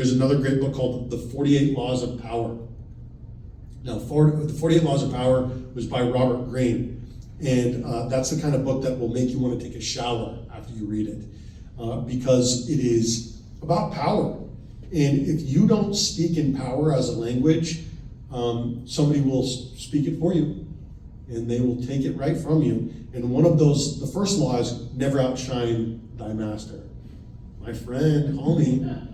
There's another great book called The 48 Laws of Power. Now, the 48 Laws of Power was by Robert Greene, and that's the kind of book that will make you want to take a shower after you read it, because it is about power. And if you don't speak in power as a language, somebody will speak it for you, and they will take it right from you. And one of those, the first law is never outshine thy master. My friend, homie,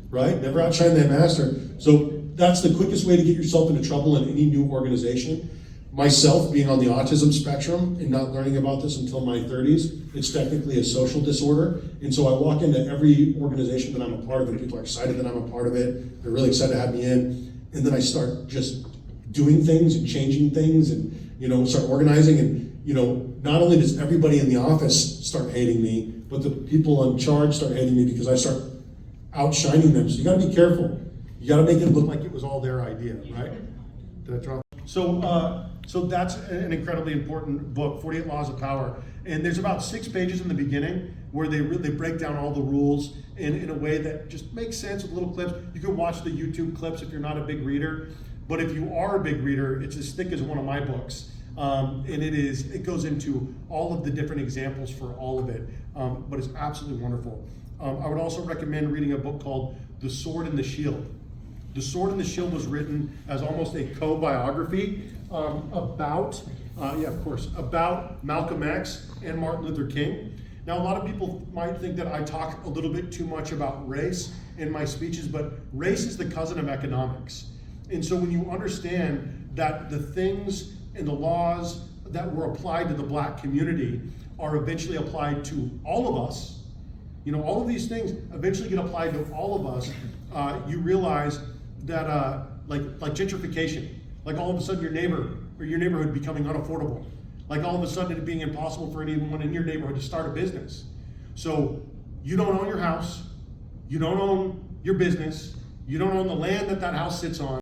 right? Never outshine thy master. So that's the quickest way to get yourself into trouble in any new organization. Myself, being on the autism spectrum and not learning about this until my 30s, it's technically a social disorder. And so I walk into every organization that I'm a part of, and people are excited that I'm a part of it. They're really excited to have me in. And then I start just doing things and changing things and, start organizing. And, not only does everybody in the office start hating me, but the people in charge start hating me because I start outshining them. So you gotta be careful. You gotta make it look like it was all their idea, right? Did I drop? So that's an incredibly important book, 48 Laws of Power. And there's about 6 pages in the beginning where they break down all the rules in a way that just makes sense with little clips. You can watch the YouTube clips if you're not a big reader. But if you are a big reader, it's as thick as one of my books. And it goes into all of the different examples for all of it. But it's absolutely wonderful. I would also recommend reading a book called The Sword and the Shield. The Sword and the Shield was written as almost a co-biography about Malcolm X and Martin Luther King. Now, a lot of people might think that I talk a little bit too much about race in my speeches, but race is the cousin of economics. And so when you understand that the things and the laws that were applied to the black community are eventually applied to all of us, all of these things eventually get applied to all of us, you realize that like gentrification, like all of a sudden your neighbor or your neighborhood becoming unaffordable, like all of a sudden it being impossible for anyone in your neighborhood to start a business. So you don't own your house, you don't own your business, you don't own the land that house sits on.